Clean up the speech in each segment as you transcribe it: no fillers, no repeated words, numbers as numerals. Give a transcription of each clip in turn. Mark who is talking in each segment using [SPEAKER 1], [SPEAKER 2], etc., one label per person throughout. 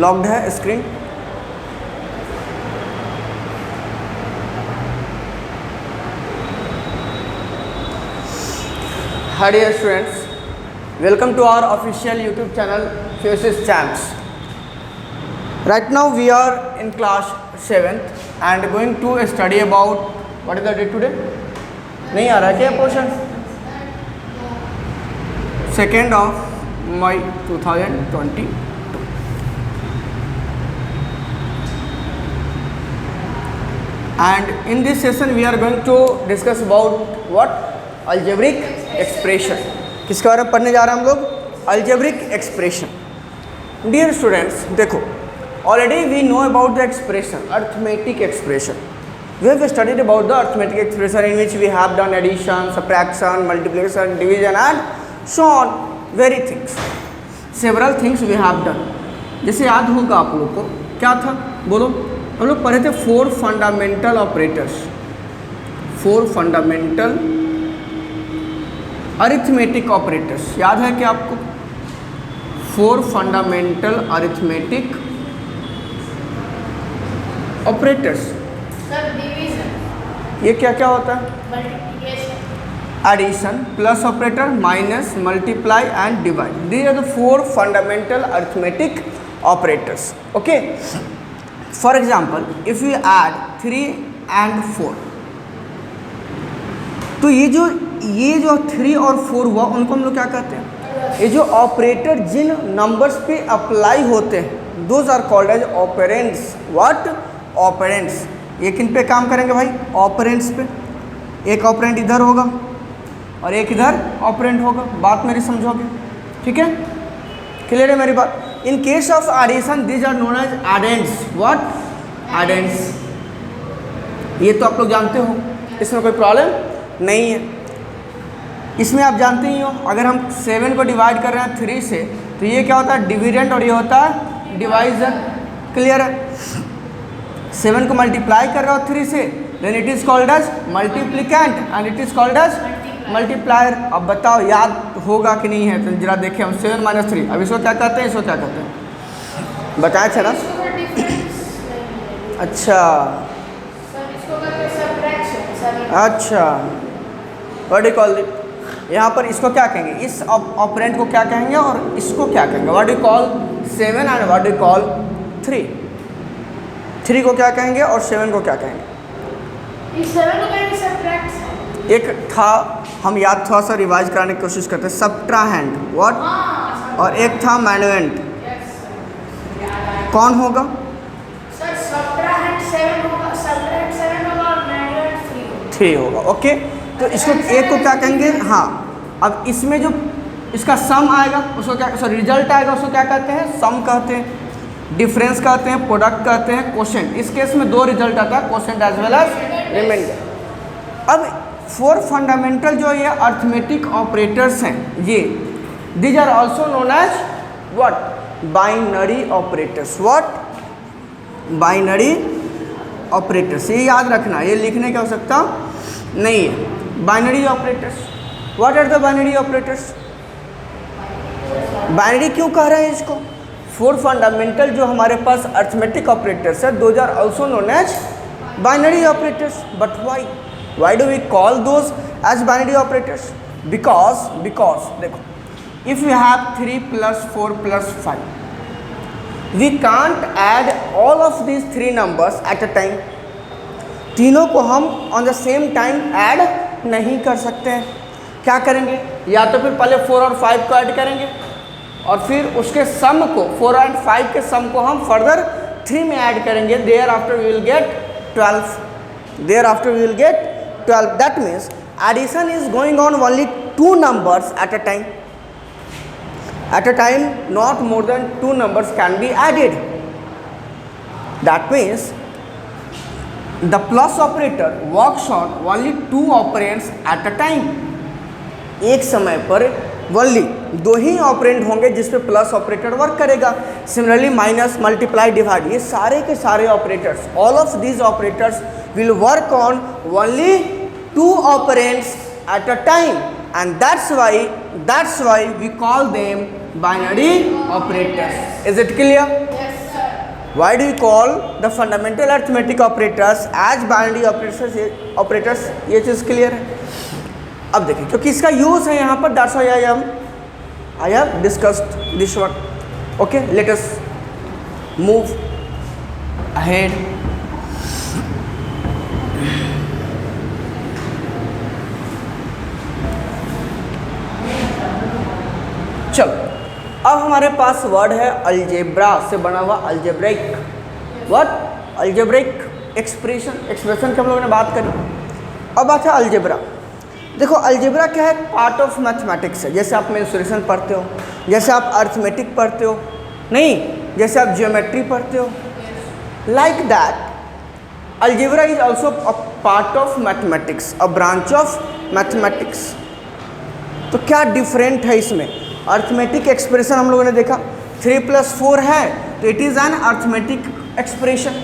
[SPEAKER 1] Locked है screen. Hi dear students, welcome to our official YouTube channel Physics Champs. Right now we are in class 7th and going to study about what is the date today? नहीं आ रहा क्या portion? 2nd of May 2022. And in this session we are going to discuss about what? Algebraic expression. किसके बारे में पढ़ने जा रहे हैं हम लोग? Algebraic expression. Dear students, देखो, already we know about the expression, arithmetic expression. We have studied about the arithmetic expression in which we have done addition, subtraction, multiplication, division and so on, very things. Several things we have done. जैसे याद होगा आप लोग को, क्या था बोलो? हम लोग पढ़े थे 4 fundamental operators, 4 fundamental arithmetic operators. याद है क्या आपको? 4 फंडामेंटल अरिथमेटिक ऑपरेटर्स। ये क्या क्या होता है? Addition, plus operator, minus, multiply and divide. These are the 4 fundamental arithmetic operators. Okay, for example if you add 3 and 4, तो ये जो 3 और 4 हुआ उनको हम लोग क्या कहते हैं? ये जो ऑपरेटर जिन नंबर्स पे अप्लाई होते हैं those are called as operands. What? Operands. ये किन पे काम करेंगे भाई? ऑपरेंड्स पे। एक ऑपरेंड इधर होगा और एक इधर ऑपरेंड होगा। बात मेरी समझोगे? ठीक है, क्लियर है मेरी बात? In case of addition, these are known as addends. What? Addends. ये तो आप लोग जानते हो, इसमें कोई प्रॉब्लम नहीं है। इसमें आप जानते ही हो, अगर हम 7 को डिवाइड कर रहे हैं 3 से, तो ये क्या होता है? डिविडेंड, और ये होता है डिवाइजर। क्लियर है? 7 को मल्टीप्लाई कर रहे हो 3 से, then it is called as multiplicand and it is called as multiplier. अब बताओ याद होगा कि नहीं है? तो जरा देखें हम 7 - 3, अब इसको क्या कहते हैं, इसको क्या कहते हैं? बताया था ना? अच्छा अच्छा, व्हाट डू कॉल इट? यहाँ पर इसको क्या कहेंगे? इस ऑपरेंड को क्या कहेंगे और इसको क्या कहेंगे? What do call 7 and what do call 3? 3 को क्या कहेंगे और 7 को क्या कहेंगे?
[SPEAKER 2] इस 7 को कहेंगे सबट्रैक्ट।
[SPEAKER 1] एक था, हम याद थोड़ा सा रिवाइज कराने की कोशिश करते हैं, सबट्राहेंड। व्हाट? और एक था मैनुएंट। कौन होगा?
[SPEAKER 2] सर सबट्राहेंड 7 होगा, सबट्रैक्ट 7 होगा और मैनुएंट
[SPEAKER 1] 3 होगा। ओके, तो इसको एक को क्या कहेंगे? हाँ, अब इसमें जो इसका सम आएगा उसको क्या, सॉरी रिजल्ट आएगा उसको क्या कहते हैं? सम कहते हैं, डिफरेंस कहते हैं, प्रोडक्ट कहते हैं, क्वोशेंट। इस केस में 2 रिजल्ट आता है, quotient as well as remainder. अब 4 फंडामेंटल जो ये अरिथमेटिक ऑपरेटर्स हैं, ये these are also known as what? Binary operators. What? Binary operators. ये याद रखना, ये लिखने की आवश्यकता नहीं है। Binary operators, what are the binary operators? Binary क्यों कह रहे हैं इसको? 4 फंडामेंटल जो हमारे पास अरिथमेटिक ऑपरेटर्स है, those are also known as binary operators. But why? Why do we call those as binary operators? Because देखो, if we have 3 + 4 + 5, we can't add all of these 3 numbers at a time. तीनों को हम on the same time add नहीं कर सकते हैं। क्या करेंगे? या तो फिर पहले 4 और 5 को ऐड करेंगे और फिर उसके सम को, 4 and 5 के सम को हम फर्दर 3 में ऐड करेंगे। Thereafter we will get 12. Thereafter we will get 12. That means addition is going on only 2 numbers at a time. At a time, not more than 2 numbers can be added. That means the plus operator works on only 2 operands at a time. एक समय पर only 2 ही operand होंगे जिस पे plus operator work करेगा। Similarly minus, multiply, divide, ये सारे के सारे operators, all of these operators will work on only 2 operands at a time, and that's why we call them binary operators. Is it clear?
[SPEAKER 2] Yes.
[SPEAKER 1] Why do you call the fundamental arithmetic operators as binary operators? ये चीज़ clear है। अब देखिए क्योंकि इसका use है यहाँ पर, that's why I have discussed this one. Okay, let us move ahead. चलो, अब हमारे पास वर्ड है अलजेब्रा से बना हुआ अलजेब्रिक। व्हाट? अलजेब्रिक एक्सप्रेशन की हम लोगों ने बात करी। अब बात है अलजेब्रा। देखो अलजेब्रा क्या है? पार्ट ऑफ मैथमेटिक्स है। जैसे आप मेंसुरेशन पढ़ते हो, जैसे आप अर्थमेटिक पढ़ते हो, नहीं जैसे आप ज्योमेट्री पढ़ते हो, like that algebra is also a part of mathematics, a branch of mathematics. तो क्या डिफरेंट है इसमें? अर्थमेटिक एक्सप्रेशन हम लोगों ने देखा 3 + 4 है तो it is N arithmetic expression,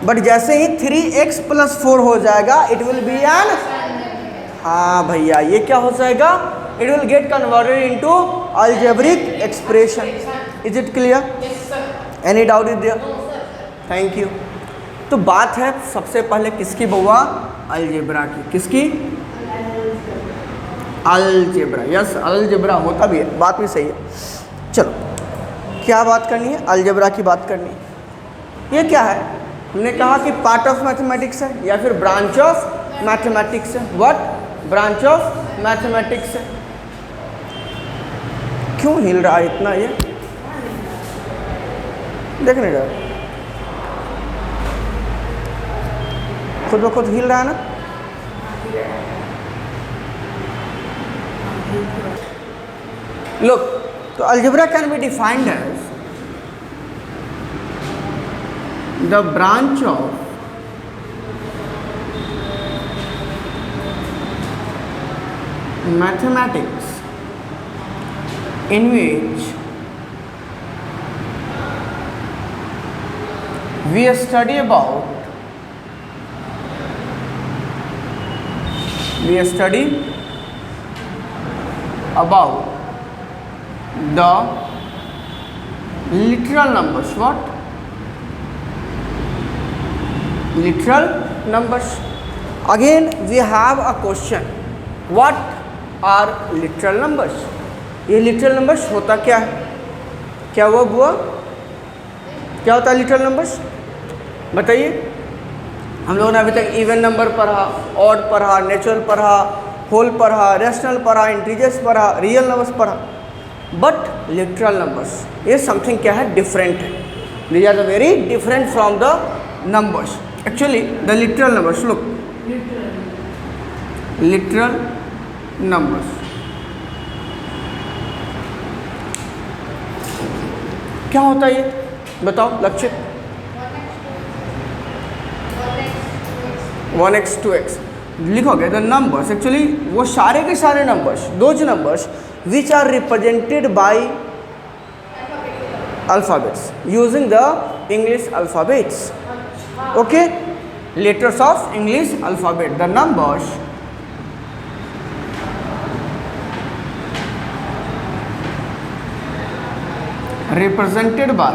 [SPEAKER 1] but जैसे ही 3x + 4 हो जाएगा इट विल बी एन, हाँ भैया ये क्या हो जाएगा? It will get converted into algebraic expression. Is it clear? Any doubt is there? Thank you. तो बात है सबसे पहले किसकी बउआ? अलजेब्रा की। किसकी? अलजेब्रा। यस, अलजेब्रा होता भी है, बात भी सही है। चलो, क्या बात करनी है? अलजेब्रा की बात करनी है। ये क्या है? हमने कहा कि पार्ट ऑफ मैथमेटिक्स है या फिर ब्रांच ऑफ मैथमेटिक्स है। व्हाट? ब्रांच ऑफ मैथमेटिक्स है। क्यों हिल रहा है इतना? ये देख नहीं रहा, खुद ब खुद हिल रहा है ना। Look, so algebra can be defined as the branch of mathematics in which we study about the literal numbers. What? Literal numbers. Again we have a question, what are literal numbers? ये literal numbers होता क्या है? क्या हुआ बुआ? क्या होता है literal numbers? बताइए। हम लोगों ने अभी तक इवन नंबर पढ़ा, ऑड पढ़ा, नेचुरल पढ़ा, होल पढ़ा, रेशनल पढ़ा, इंटीजर्स पढ़ा, रियल नंबर्स पढ़ा, बट लिटरल नंबर्स ये समथिंग क्या है? डिफरेंट है। These are the very different from the numbers. Actually the literal numbers, look, literal numbers क्या होता है? ये बताओ लक्ष्य। 1x 2x लिखोगे द नंबर्स, एक्चुअली वो सारे के सारे numbers, those numbers which are represented by alphabets using the English alphabets. Okay, letters of English alphabet, the numbers represented by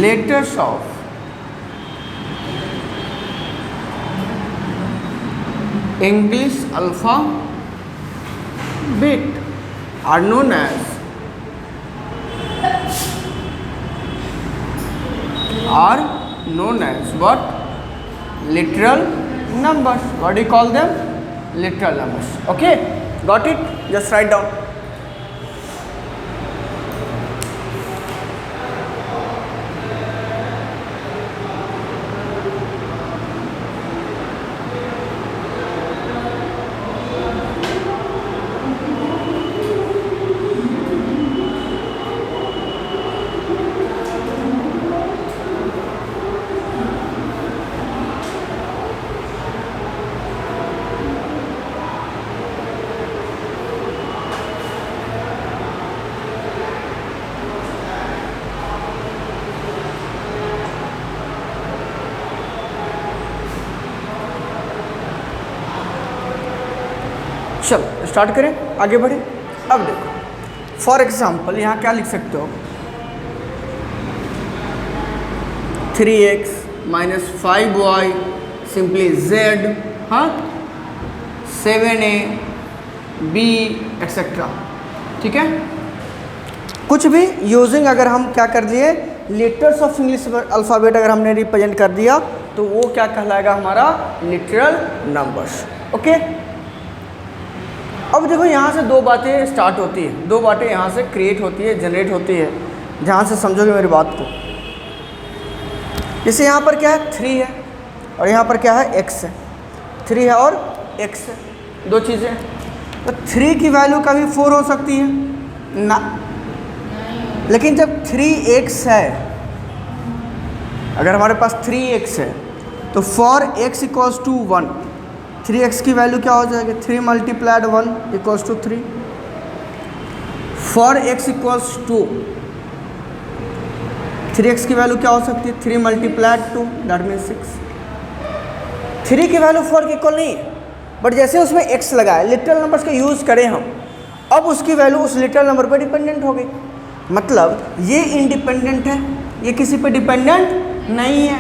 [SPEAKER 1] letters of English alphabet are known as what? Literal numbers. What do you call them? Literal numbers. Okay, got it? Just write down. चलो start करें, आगे बढ़े। अब देखो for example यहाँ क्या लिख सकते हो? 3x minus 5y simply z, हाँ 7a b एक्सेट्रा। ठीक है, कुछ भी यूजिंग अगर हम क्या कर दिए लेटर्स ऑफ इंग्लिश अल्फ़ाबेट अगर हमने रिप्रेजेंट कर दिया तो वो क्या कहलाएगा हमारा लिटरल नंबर्स। ओके, अब देखो यहाँ से दो बातें स्टार्ट होती है, दो बातें यहाँ से क्रिएट होती है, जनरेट होती है, जहाँ से समझोगे मेरी बात को। जैसे यहाँ पर क्या है 3 है और यहाँ पर क्या है x है, 3 है और x है, दो चीज़ें। तो 3 की वैल्यू कभी 4 हो सकती है ना, लेकिन जब 3x है, अगर हमारे पास 3x है तो for x equals to 1, 3x की वैल्यू क्या हो जाएगी 3 multiplied 1 equals to 3। For x equals to 3x की वैल्यू क्या हो सकती है 3 मल्टीप्लाइड 2 दैट मीन्स 6। 3 की वैल्यू 4 के इक्वल नहीं है, बट जैसे उसमें x लगा है, लिटरल नंबर्स का यूज़ करें हम, अब उसकी वैल्यू उस लिटरल नंबर पर डिपेंडेंट हो गई। मतलब ये इंडिपेंडेंट है, ये किसी पे डिपेंडेंट नहीं है।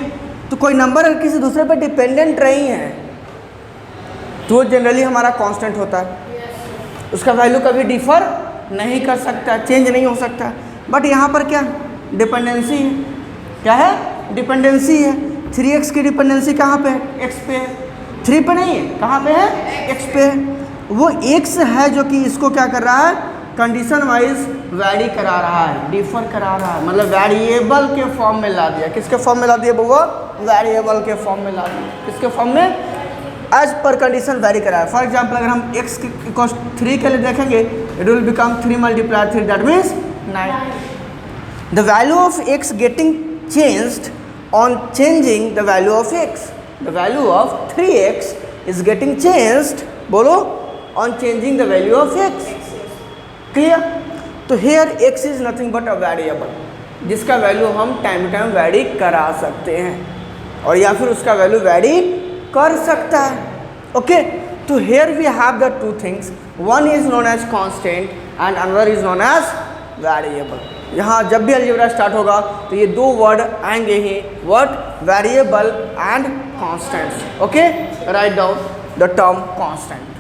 [SPEAKER 1] तो कोई नंबर अगर किसी दूसरे पे डिपेंडेंट नहीं है तो वो जनरली हमारा कांस्टेंट होता है, उसका वैल्यू कभी डिफर नहीं कर सकता, चेंज नहीं हो सकता। बट यहाँ पर क्या डिपेंडेंसी है, क्या है डिपेंडेंसी है। 3x की डिपेंडेंसी कहाँ पे है x पे है, 3 पे नहीं है, कहाँ पे है x पे है। वो x है जो कि इसको क्या कर रहा है कंडीशन वाइज वैरी करा रहा है, डिफर करा रहा है, मतलब वेरिएबल के फॉर्म में ला दिया। किसके फॉर्म में ला दिया बउआ, वेरिएबल के फॉर्म में ला दिया। किसके फॉर्म में, एज पर कंडीशन वैरी करा है। फॉर एग्जाम्पल अगर हम x इक्वल्स 3 के लिए देखेंगे, it will become 3 multiply 3 that means 9। The value of x getting changed on changing the value of x, the value of 3x is getting changed, बोलो, on changing the value of x। Clear? तो here x is nothing but a variable, जिसका value हम time to time vary करा सकते हैं और या फिर उसका वैल्यू वैरी कर सकता है। ओके, तो here we have the two things, one is known as constant and another is known as variable. यहाँ जब भी अलजेब्रा स्टार्ट होगा तो ये दो वर्ड आएंगे ही, what, variable and constant. Okay, right down the term constant.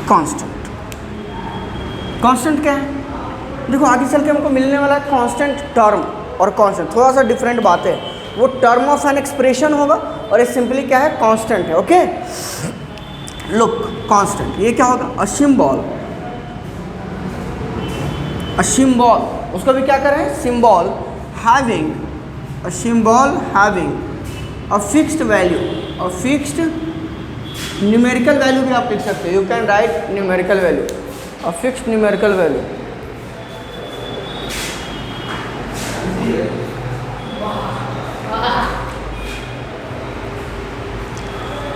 [SPEAKER 1] Constant, constant क्या है, देखो आगे चल के हमको मिलने वाला है कांस्टेंट टर्म और कांस्टेंट थोड़ा सा डिफरेंट बात है। वो टर्म ऑफ एन एक्सप्रेशन होगा और ये सिंपली क्या है कांस्टेंट है। ओके, लुक कांस्टेंट ये क्या होगा, अ सिंबल, अ सिंबल, उसको भी क्या करें symbol having, a symbol having a fixed value, a fixed numerical value भी आप लिख सकते हो, you can write numerical value, a fixed numerical value.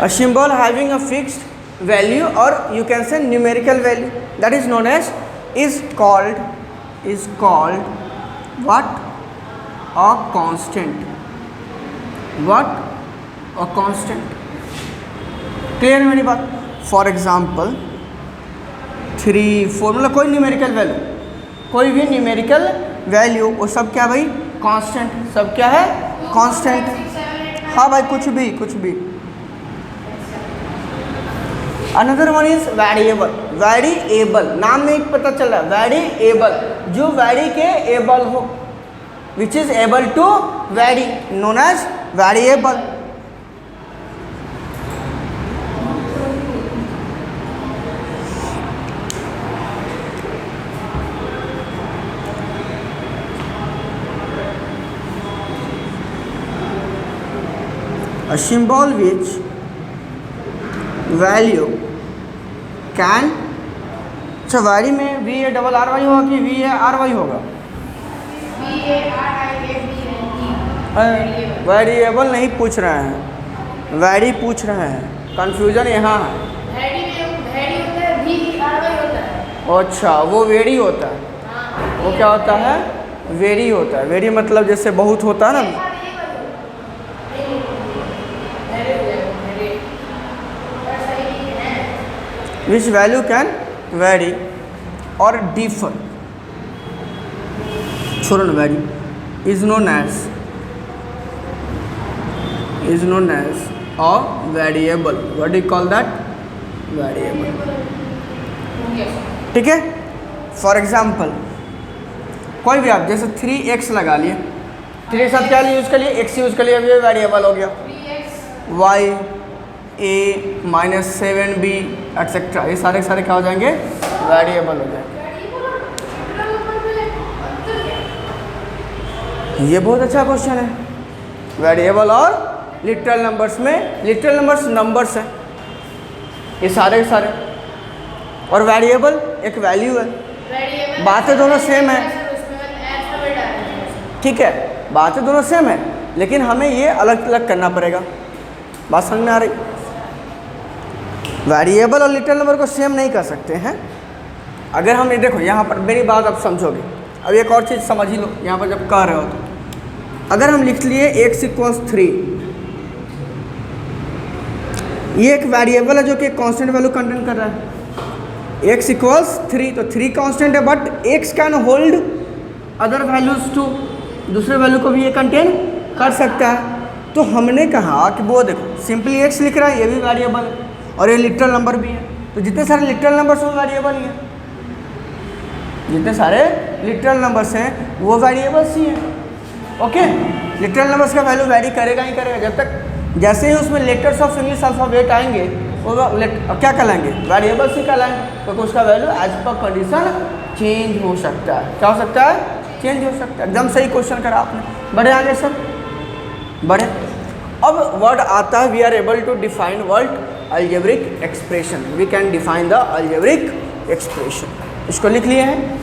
[SPEAKER 1] A symbol having a fixed value or you can say numerical value, that is known as is called what, a constant, what, a constant। Clear है मेरी बात? For example 3 4 मतलब कोई numerical value, कोई भी numerical value वो सब क्या भाई कांस्टेंट, सब क्या है कांस्टेंट। हाँ भाई कुछ भी कुछ भी। Another one is variable, variable नाम में एक पता चल रहा है, वेरिएबल जो वेरी के एबल हो, which is able to vary, known as variable. A symbol which value can, अच्छा वैरी में V A double R Y होगा कि वी ए आर वाई होगा? वेरिएबल नहीं पूछ रहे हैं, वैरी पूछ रहे हैं, कंफ्यूजन यहाँ है। अच्छा वो वेरी होता है, वो क्या होता है वेरी होता है। वेरी मतलब जैसे बहुत होता है ना, which value can vary or differ, vary, is known as a variable. What do you call that? Variable. ठीक है. फॉर एग्जाम्पल कोई भी आप जैसे 3x लगा लिए, 3 के साथ क्या यूज़ कर लिए? x यूज़ कर लिया, ये वेरिएबल हो गया. y a minus 7b etcetera, ये सारे क्या हो जाएंगे? वेरिएबल हो जाएंगे. ये बहुत अच्छा क्वेश्चन है. वेरिएबल और लिटरल नंबर्स में, लिटरल नंबर्स नंबर्स है ये सारे के सारे, और वेरिएबल एक वैल्यू है. बातें दोनों सेम है, ठीक है, बातें दोनों सेम है, लेकिन हमें ये अलग अलग करना पड़ेगा. बात समझ में आ रही? वेरिएबल और लिटरल नंबर को सेम नहीं कर सकते हैं. अगर हम ये देखो यहाँ पर, मेरी बात आप समझोगे. अब एक और चीज़ समझ ही लो, यहाँ पर जब कह रहे हो तो अगर हम लिख लिए x = 3, ये एक वेरिएबल है जो कि कांस्टेंट वैल्यू कंटेन कर रहा है. x = 3, तो 3 कांस्टेंट है, but x can hold other values too, दूसरे वैल्यू को भी ये कंटेन कर सकता है. तो हमने कहा कि वो देखो सिंपली x लिख रहा है, ये भी वेरिएबल है, और ये लिटरल नंबर भी है. तो जितने सारे लिटरल नंबर्स वो वेरिएबल ही है, जितने सारे लिटरल नंबर्स हैं वो वेरिएबल्स ही हैं. ओके, लिटरल नंबर्स का वैल्यू वेरी करेगा ही करेगा, जब तक जैसे ही उसमें लेटर्स ऑफ इंग्लिश अल्फ़ाबेट आएंगे वो क्या कहलाएंगे? वेरिएबल्स ही कहलाएंगे, क्योंकि उसका value as per condition change हो सकता है. क्या हो सकता है? चेंज हो सकता है. एकदम सही क्वेश्चन करा आपने. बढ़े आगे सर, बढ़े. अब वर्ड आता है, we are able to define word algebraic expression. We can define the algebraic expression. इसको लिख लिए हैं.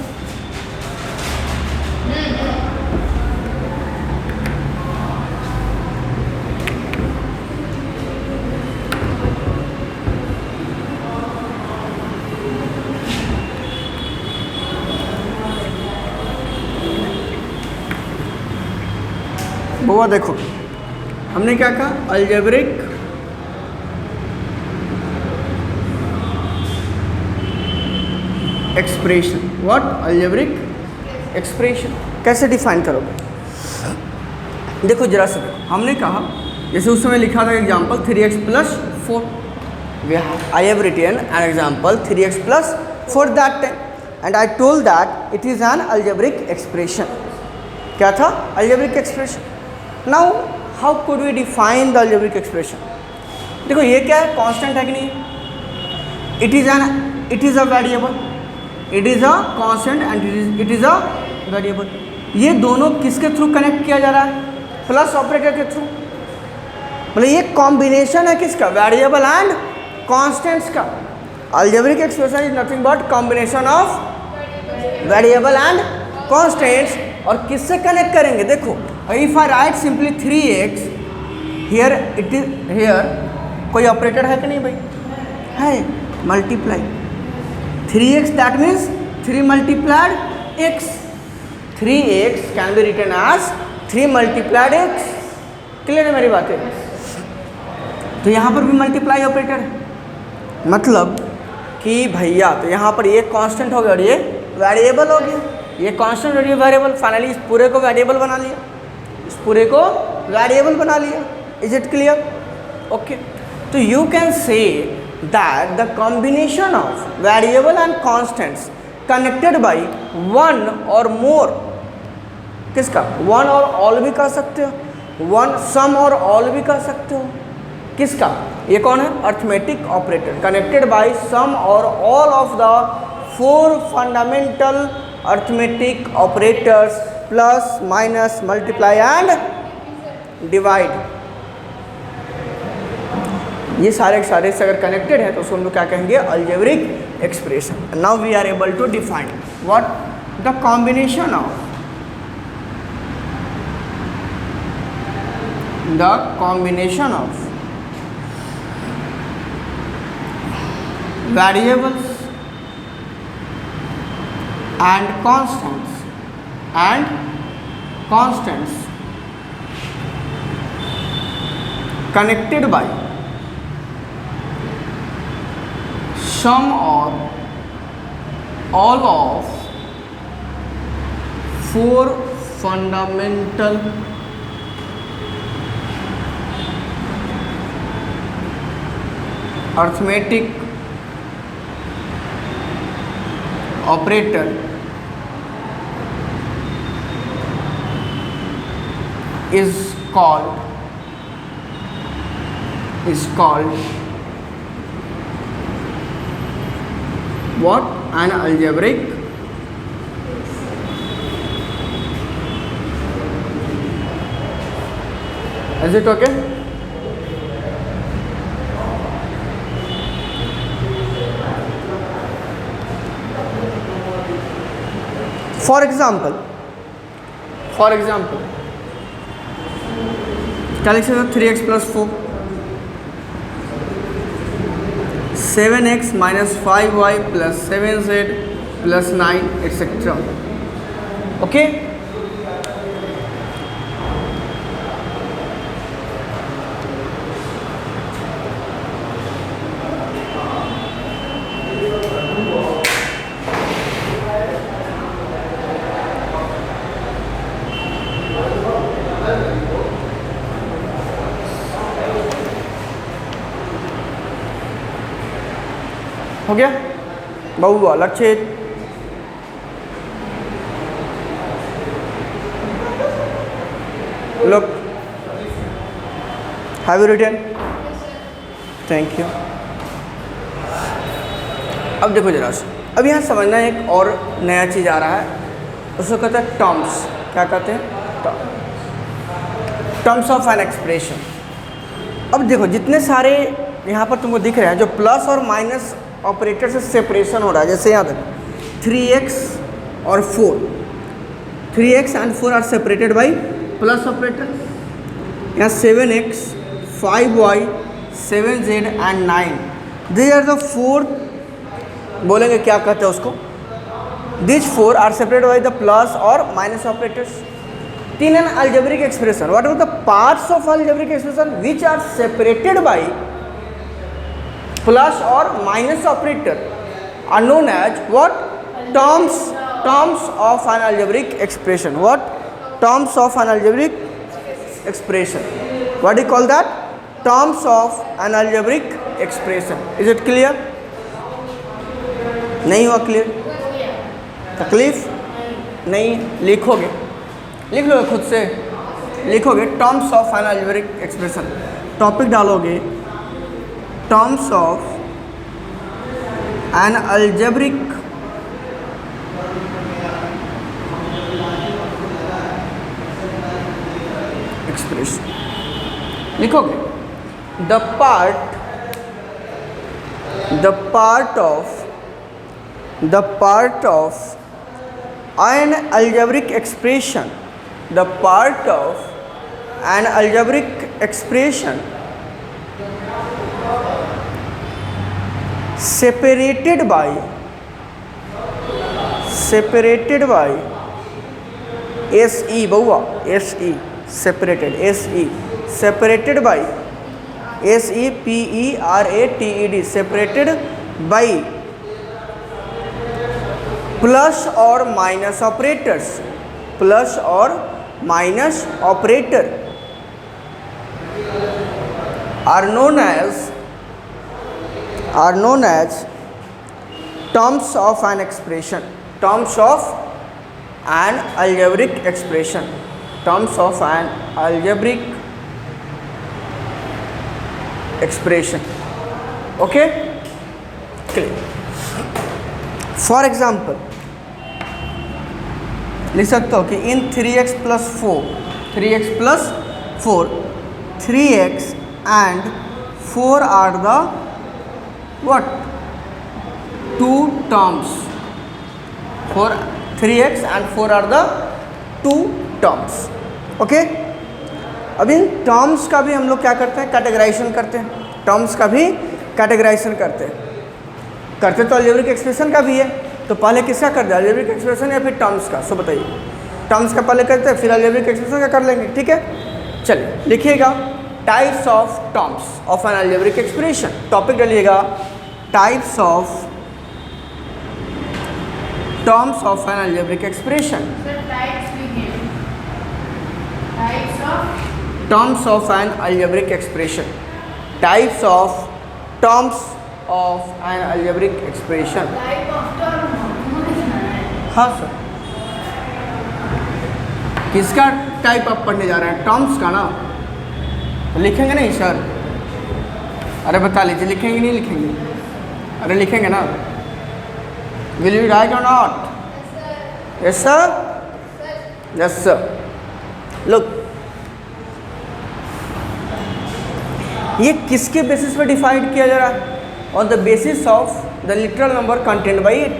[SPEAKER 1] वो देखो हमने क्या कहा? Algebraic expression. What? Algebraic expression. कैसे डिफाइन करोगे? देखो जरा से देखो, हमने कहा जैसे उस समय लिखा था example 3x + 4. I have written an example 3x + 4 that time, and I told that it is an algebraic expression. क्या था? Algebraic expression. Now how could we define the algebraic expression? देखो ये क्या है? कांस्टेंट है कि नहीं? It is a variable, it is a constant and it is a variable. ये दोनों किसके थ्रू कनेक्ट किया जा रहा है? प्लस ऑपरेटर के थ्रू. मतलब ये कॉम्बिनेशन है किसका? वेरिएबल एंड कांस्टेंट्स का. Algebraic expression is nothing but combination of variable and constants. और किससे कनेक्ट करेंगे? देखो, if I write simply 3x here, it is here, कोई ऑपरेटर है कि नहीं भाई? है, multiply 3x, that means 3 × x. 3x can be written as 3 × x. Clear है मेरी बातें? तो यहाँ पर भी मल्टीप्लाई ऑपरेटर है, मतलब कि भैया तो यहाँ पर ये कांस्टेंट हो गया और ये वेरिएबल हो गया. ये कांस्टेंट और ये वेरिएबल, फाइनली इस पूरे को वेरिएबल बना लिया, इस पूरे को वेरिएबल बना लिया. Is it clear? ओके. तो you can say that the combination of variable and constants connected by one और मोर, किसका? वन और ऑल भी कह सकते हो, वन सम और ऑल भी कह सकते हो. किसका? ये कौन है? Arithmetic operator connected by some or all of the 4 fundamental arithmetic operators, plus, minus, multiply and divide. ये सारे के सारे से अगर कनेक्टेड है तो उसको हम लोग क्या कहेंगे? Algebraic expression. Now we are able to define what the combination of variables and constants connected by some or all of 4 fundamental arithmetic operator is called what? An algebraic is it okay? For example क्या लिख सकते हो? 3x + 4 7x - 5y + 7z + 9 etc. Okay, हो गया बहुआ लक्षित। Look, have you written? Thank you. अब देखो जरा, अब यहाँ समझना एक और नया चीज़ आ रहा है, उसको कहते हैं टर्म्स। क्या कहते हैं? Terms of an expression. अब देखो जितने सारे यहाँ पर तुमको दिख रहे हैं जो प्लस और माइनस ऑपरेटर से सेपरेशन हो रहा है, जैसे यहाँ देखो 3x और 4, 3x and 4 are separated by plus operator. यहाँ 7x, 5y, 7z and 9, these are the 4, बोलेंगे क्या कहते हैं उसको, these 4 are separated by the plus और minus operators. 3 an algebraic expression, what are the parts of algebraic expression which are separated by plus और minus operator are known as what? Terms of an algebraic expression. What? Terms of an algebraic expression. What do you call that? Terms of an algebraic expression. Is it clear? नहीं हुआ clear? तकलीफ नहीं? लिखोगे, लिख लोगे खुद से, लिखोगे terms of an algebraic expression, topic डालोगे terms of an algebraic expression, लिखोगे the part of an algebraic expression, the part of an algebraic expression separated by SE, Bahua SE, separated by SEPERATED, separated by plus और minus operators, plus और minus operator are known as terms of an expression, terms of an algebraic expression, terms of an algebraic expression. Okay, clear? For example, लिख सकते हो कि in 3x plus 4, 3x and 4 are the what? Two terms. 3x and 4 are the two terms. Okay? अब in terms का भी हम लोग क्या करते हैं? कैटेगराइजेशन करते हैं। टर्म्स का भी कैटेगराइजेशन करते तो अलजेब्रिक एक्सप्रेशन का भी है, तो पहले किसका कर दे, अलजेब्रिक एक्सप्रेशन या फिर टर्म्स का? सो बताइए, टर्म्स का पहले करते हैं फिर अलजेब्रिक एक्सप्रेशन का कर लेंगे, ठीक है? चलिए लिखिएगा types of terms of an algebraic expression, topic डालिएगा types of terms of an algebraic expression.
[SPEAKER 2] Sir, types we give. Types of
[SPEAKER 1] terms of an algebraic expression. Types of terms of an algebraic expression.
[SPEAKER 2] type of term. लिखना है.
[SPEAKER 1] हाँ sir. किसका type आप पढ़ने जा रहे हैं? टर्म्स का ना. तो लिखेंगे नहीं सर? अरे बता लीजिए, लिखेंगे नहीं लिखेंगे? अरे लिखेंगे ना? विल यू राइट और not? Yes sir. Yes sir. Look, ये किसके बेसिस पे डिफाइंड किया जा रहा है? On the basis of the literal number content by it.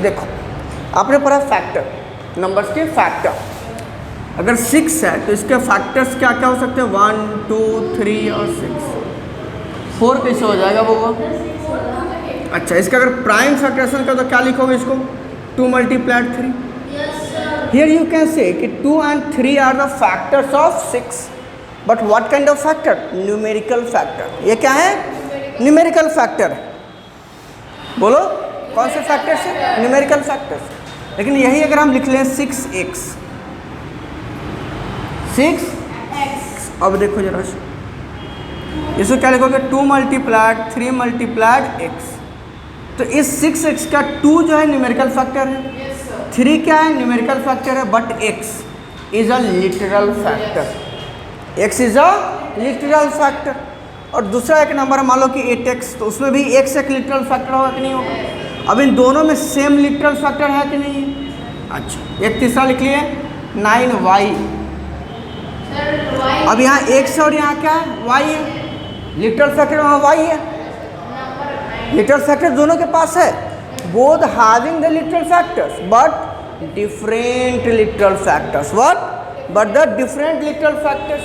[SPEAKER 1] देखो, आपने पढ़ा फैक्टर, नंबर्स के फैक्टर. अगर 6 है तो इसके फैक्टर्स क्या क्या हो सकते हैं? 1, 2, 3 और 6. 4 कैसे हो जाएगा वो? अच्छा, इसका अगर प्राइम फैक्टरेशन का तो क्या लिखोगे इसको? 2 × 3.
[SPEAKER 2] Yes, sir.
[SPEAKER 1] Here you can say कि 2 and 3 are the factors of 6. But what kind of factor? Numerical factor. ये क्या है? Numerical factor. बोलो, कौन से फैक्टर से? Numerical factors. लेकिन यही अगर हम लिख लें 6x. 6. अब देखो जरा, इसको क्या लिखोगे? 2 × 3 × x. तो इस 6x का 2 जो है न्यूमेरिकल फैक्टर है.
[SPEAKER 2] Yes, sir.
[SPEAKER 1] 3 क्या है? न्यूमेरिकल फैक्टर है. But x is a literal factor. x is a literal factor. और दूसरा एक नंबर मान लो कि 8x, तो उसमें भी x एक लिटरल फैक्टर होगा कि नहीं होगा? अब इन दोनों में सेम लिटरल फैक्टर है कि नहीं? अच्छा, एक तीसरा लिख लिए 9y.
[SPEAKER 2] Sir, why?
[SPEAKER 1] अब यहाँ x और यहाँ क्या है? y है. लिटरल फैक्टर वहाँ y है.
[SPEAKER 2] Number 9.
[SPEAKER 1] लिटरल फैक्टर दोनों के पास है. Both having the literal factors but different literal factors. What? But the different literal factors.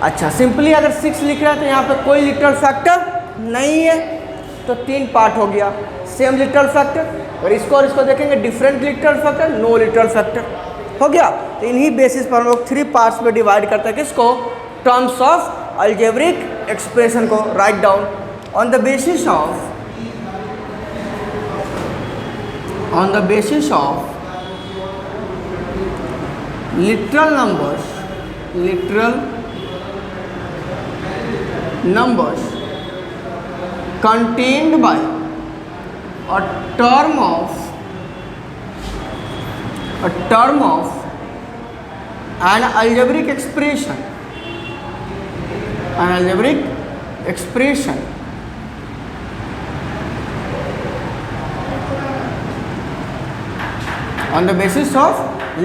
[SPEAKER 1] अच्छा, सिंपली अगर 6 लिख रहे हैं तो यहाँ पे कोई लिटरल फैक्टर नहीं है, तो 3 पार्ट हो गया. Same literal factor. और इसको देखेंगे different literal factor, no literal factor. हो गया. तो इन्हीं बेसिस पर हम लोग 3 पार्ट्स में डिवाइड करते हैं किसको? टर्म्स ऑफ अलजेब्रिक एक्सप्रेशन को. Write down. On the basis of literal numbers contained by a term of an algebraic expression. On the basis of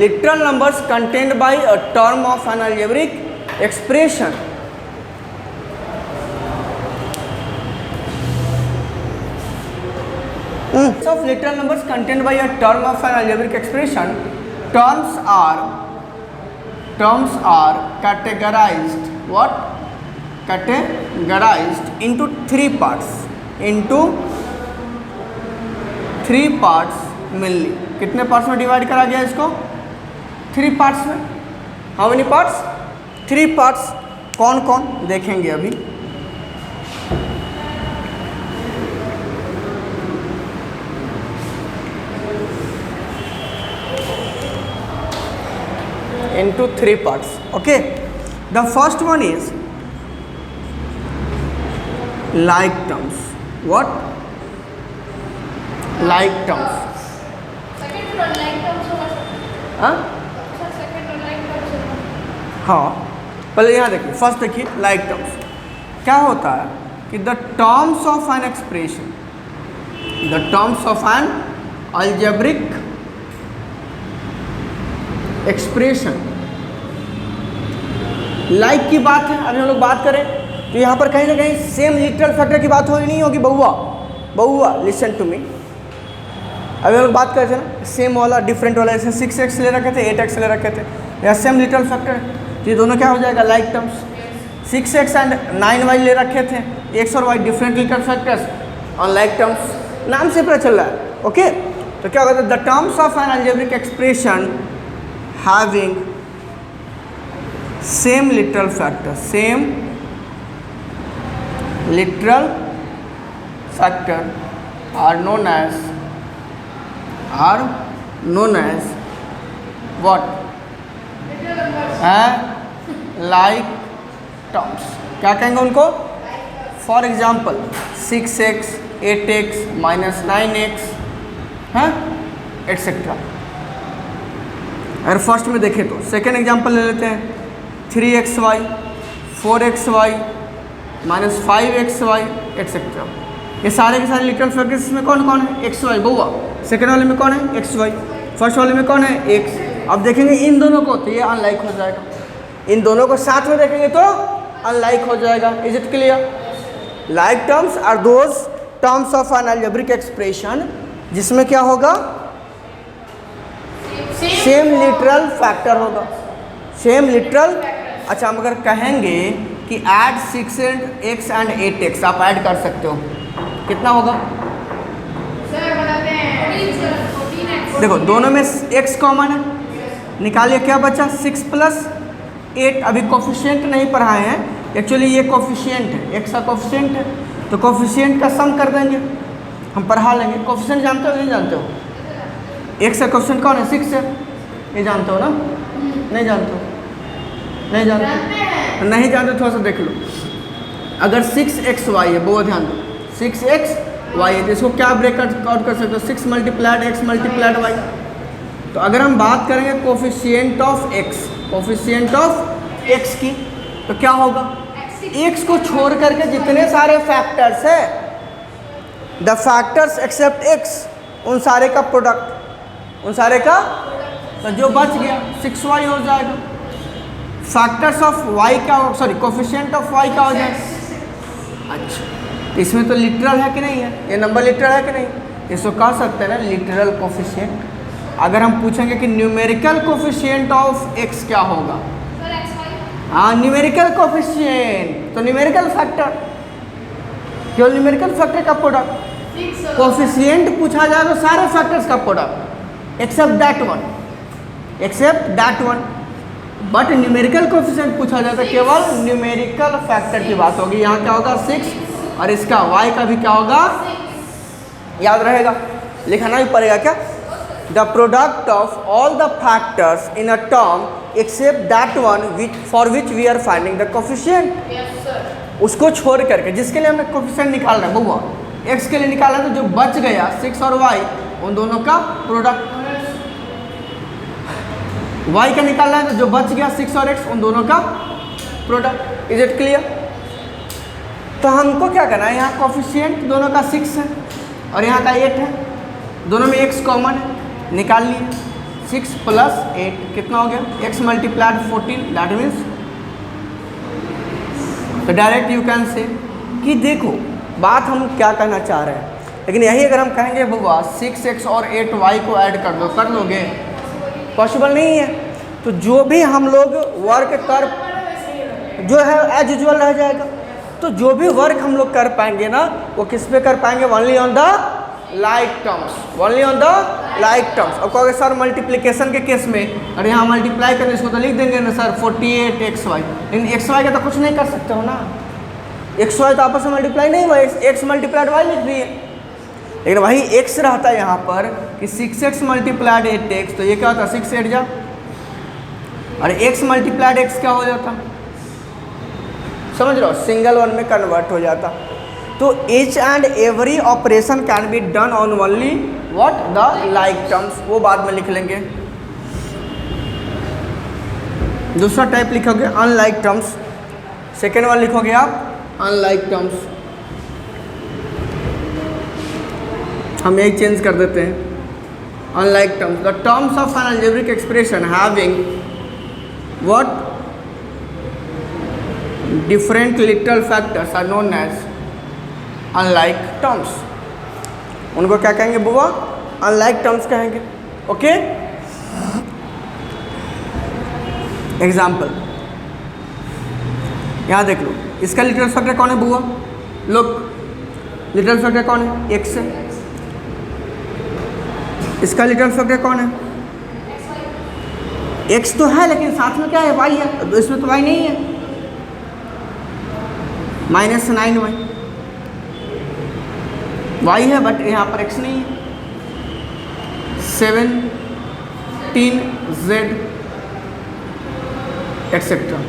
[SPEAKER 1] literal numbers contained by a term of an algebraic expression. Of literal numbers contained by a term of an algebraic expression, terms are categorized. What? Categorized into 3 parts. mainly. कितने parts में divide करा गया इसको? 3 parts में. How many parts? 3 parts. कौन कौन देखेंगे अभी. into 3 parts. Okay, the first one is like terms. What? Like terms.
[SPEAKER 2] Second one, like terms होगा sir.
[SPEAKER 1] हाँ
[SPEAKER 2] Sir, second one, like terms होगा.
[SPEAKER 1] हाँ, पहले यहाँ देखिए. फर्स्ट देखिए like terms. क्या होता है कि the terms of an expression, the terms of an algebraic expression. Like की बात है. अभी हम लोग बात करें तो यहाँ पर कहीं ना कहीं सेम लिटरल फैक्टर की बात हो नहीं होगी. बहुआ लिसन टू मी. अभी हम लोग बात कर रहे थे ना सेम वाला डिफरेंट वाला. जैसे 6x ले रखे थे, 8x ले रखे थे, या सेम लिटरल फैक्टर. तो ये दोनों क्या हो जाएगा? Like terms. 6x and 9y ले रखे थे, x और y different literal factors on like terms. नाम से पता चल रहा है. ओके, तो क्या होता है? The terms of an algebraic expression having same literal factor literal factor are known as what? Like terms. क्या कहेंगे उनको? For example 6x, 8x, -9x, है एट्सेट्रा। अगर फर्स्ट में देखें तो सेकेंड एग्जाम्पल ले लेते हैं 3xy, 4xy, -5xy एट्सेट्रा। ये सारे के सारे लिटरल फैक्टर्स में कौन कौन है? xy बउआ। सेकेंड वाले में कौन है? xy। फर्स्ट वाले में कौन है? x। अब देखेंगे इन दोनों को तो ये अनलाइक हो जाएगा, इन दोनों को साथ में देखेंगे तो अनलाइक हो जाएगा। Is it clear? Like terms are those terms of an algebraic expression जिसमें क्या होगा? सेम लिटरल फैक्टर होगा, सेम लिटरल। अच्छा, हम अगर कहेंगे कि ऐड 6x एंड 8x, आप ऐड कर सकते हो, कितना होगा? देखो दोनों में x कॉमन है, निकालिए क्या बचा? 6 + 8। अभी कोफिशिएंट नहीं पढ़ाए हैं, एक्चुअली ये कोफिशिएंट है, x का कोफिशिएंट है, तो कोफिशिएंट का सम कर देंगे, हम पढ़ा लेंगे। कोफिशिएंट जानते हो नहीं जानते हो? x का कोफिशिएंट कौन है? 6 है, ये जानते हो ना? नहीं जानते हो? नहीं जानते? नहीं जानते थोड़ा सा देख लो। अगर 6xy है, बहुत ध्यान दो, 6xy है तो इसको क्या ब्रेक आउट कर सकते हो? 6 × x × y। तो अगर हम बात करेंगे coefficient of x, coefficient of x की, तो क्या होगा? x को छोड़ करके जितने सारे फैक्टर्स है, द फैक्टर्स एक्सेप्ट x, उन सारे का प्रोडक्ट, उन सारे का, तो जो बच गया 6y हो जाएगा। फैक्टर्स ऑफ y क्या हो, सॉरी कोफिशिएंट ऑफ y क्या हो जाएगा? अच्छा, इसमें तो लिटरल है कि नहीं है? ये नंबर लिटरल है कि नहीं? इसको कह सकते हैं ना लिटरल कोफिशिएंट। अगर हम पूछेंगे कि न्यूमेरिकल कोफिशिएंट ऑफ x क्या होगा? हाँ, न्यूमेरिकल कोफिशिएंट, तो न्यूमेरिकल फैक्टर, केवल न्यूमेरिकल फैक्टर का प्रोडक्ट। कोफिशिएंट पूछा जाए तो सारे फैक्टर्स का product except that one, except that one. But numerical coefficient पूछा जाए तो केवल न्यूमेरिकल फैक्टर की बात होगी। यहाँ क्या होगा? 6, और इसका y का भी क्या होगा? याद रहेगा, लिखना भी पड़ेगा क्या? The product of all the factors in a term except that one for which we are finding the coefficient. उसको छोड़ करके जिसके लिए हमें कोफिशिएंट निकालना है बउआ, x के लिए निकालना है, तो जो बच गया 6 और y, उन दोनों का प्रोडक्ट। y का निकालना है तो जो बच गया 6 और x, उन दोनों का प्रोडक्ट। Is it clear? तो हमको क्या करना है? यहाँ कोफिशिएंट दोनों का 6 है और यहाँ का 8 है, दोनों में x कॉमन है, निकाल लिए। 6 + 8 कितना हो गया? x × 14, दैट मीन्स, तो डायरेक्ट यू कैन से कि देखो बात हम क्या कहना चाह रहे हैं, लेकिन यही अगर हम कहेंगे बउआ 6x और 8y को ऐड कर दो, कर लोगे? पॉसिबल नहीं है। तो जो भी हम लोग वर्क कर, जो है एज यूजुअल रह जाएगा। तो जो भी वर्क हम लोग कर पाएंगे ना, वो किस पे कर पाएंगे? Only on the like terms, only on the like terms. और कहोगे सर मल्टीप्लिकेशन के केस में, अरे यहाँ मल्टीप्लाई करने इसको तो लिख देंगे ना सर 48xy, लेकिन xy का तो कुछ नहीं कर सकते हो ना, xy तो आपस में मल्टीप्लाई नहीं हुआ, x × y लिख दिए। लेकिन वही x रहता है यहाँ पर कि 6x × 8x, तो ये क्या होता है? 6 8 जा, और x × x क्या हो जाता? समझ रहे हो? सिंगल वन में कन्वर्ट हो जाता। तो each and every operation can be done on only what? The like terms. वो बाद में लिख लेंगे। दूसरा टाइप लिखोगे अनलाइक टर्म्स, सेकेंड वन लिखोगे आप अनलाइक टर्म्स। हम यही चेंज कर देते हैं, unlike terms. The terms of an algebraic expression having what? Different literal factors are known as unlike terms. उनको क्या कहेंगे बुआ? अनलाइक टर्म्स कहेंगे। ओके, एग्जाम्पल यहाँ देख लो, इसका लिटरल फैक्टर कौन है बुआ? लोग लिटरल फैक्टर कौन है? x है। इसका लिटरल फैक्टर कौन है? x तो है, लेकिन साथ में क्या है? y है। तो इसमें तो y नहीं है, -9y। y है बट यहाँ पर x नहीं है। 17z एक्सेट्रा,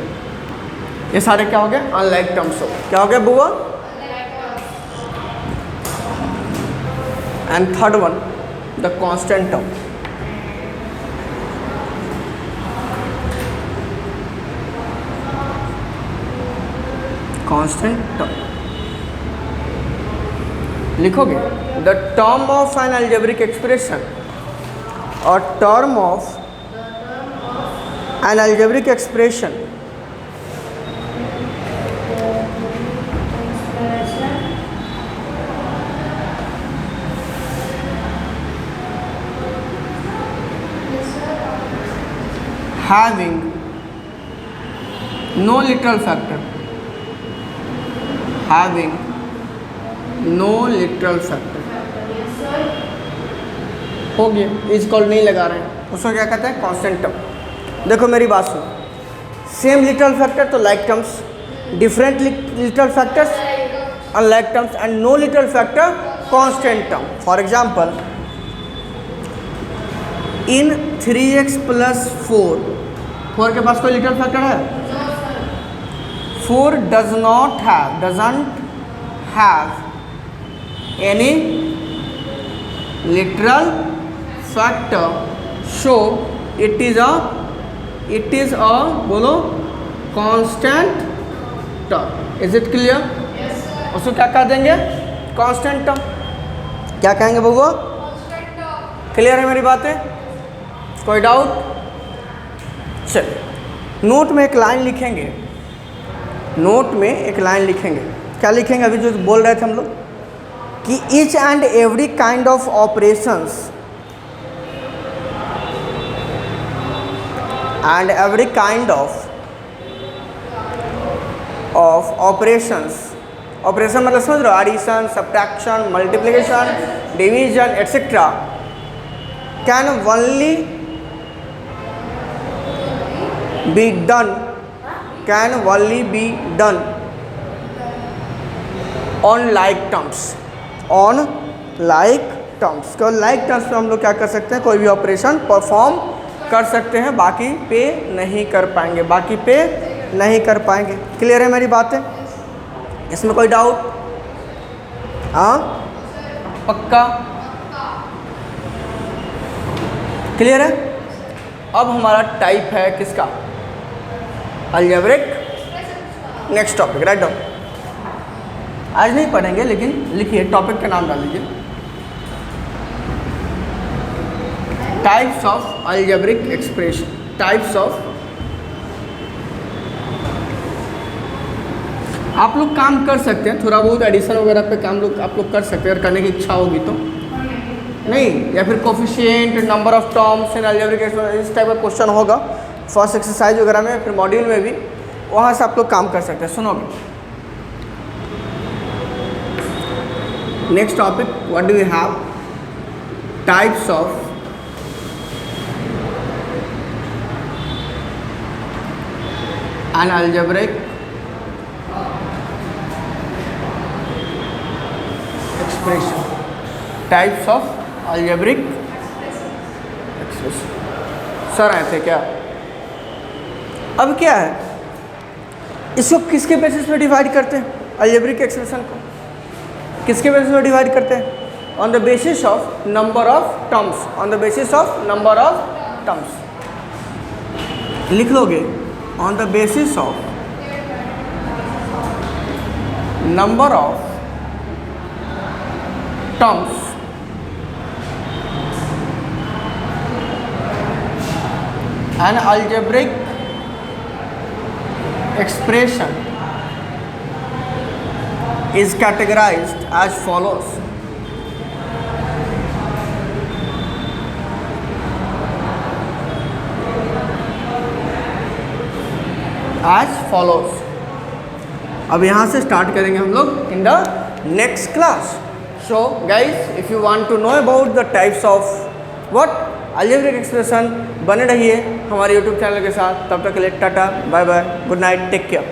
[SPEAKER 1] ये सारे क्या हो गए? अनलाइक टर्म्स हो। क्या हो गया बुआ? And third one the constant term. Constant term लिखोगे the term of an algebraic expression और term of an algebraic expression having no literal factor, having no literal factor हो गया, इज कॉल नहीं लगा रहे हैं, उसको क्या कहते हैं? Constant term. देखो मेरी बात सुनो, सेम लिटरल फैक्टर तो like terms, different literal factors unlike terms, and no literal factor constant term. For example in 3x + 4 के पास कोई लिटरल फैक्टर है? 4 doesn't have any literal factor, so it is a बोलो constant term। Is it clear? उसको क्या कह देंगे? Constant term. क्या कहेंगे बबुआ? क्लियर है मेरी बातें? कोई डाउट? चलिए नोट में एक लाइन लिखेंगे, नोट में एक लाइन लिखेंगे। क्या लिखेंगे? अभी जो बोल रहे थे हम लोग कि each and every kind of operations and every kind of operations, operation मतलब समझ रहे हो? Addition, subtraction, multiplication, division etcetera can only be done, can only be done on like terms, on like terms। को like terms में हम लोग क्या कर सकते हैं? कोई भी ऑपरेशन परफॉर्म कर सकते हैं, बाकी पे नहीं कर पाएंगे, बाकी पे नहीं कर पाएंगे। क्लियर है मेरी बातें? इसमें कोई डाउट? हाँ पक्का? क्लियर है? अब हमारा टाइप है किसका? Algebraic. Next topic write down. आज नहीं पढ़ेंगे लेकिन लिखिए, टॉपिक का नाम डाल लीजिए, types of algebraic expression. Types of, आप लोग काम कर सकते हैं, थोड़ा बहुत एडिशन वगैरह पे काम लोग आप लोग कर सकते हैं अगर करने की इच्छा होगी तो, नहीं या फिर coefficient, number of terms in algebraic expression, इस टाइप का क्वेश्चन होगा फर्स्ट एक्सरसाइज वगैरह में, फिर मॉड्यूल में भी, वहाँ से आप लोग काम कर सकते हैं। सुनोगे next topic, what do we have? Types of an algebraic expression. Types of algebraic expression. Sir आए थे क्या? अब क्या है, इसको किसके बेसिस पे डिवाइड करते हैं? अलजेब्रिक एक्सप्रेशन को किसके बेसिस पे डिवाइड करते हैं? On the basis of number of terms, on the basis of number of terms. लिख लोगे on the basis of number of terms N algebraic expression is categorized as follows. As follows. अब यहाँ से start करेंगे हम लोग in the next class. So guys if you want to know about the types of what algebraic expression, बने रहिए हमारे YouTube channel के साथ। तब तक के लिए tata bye bye, good night, take care.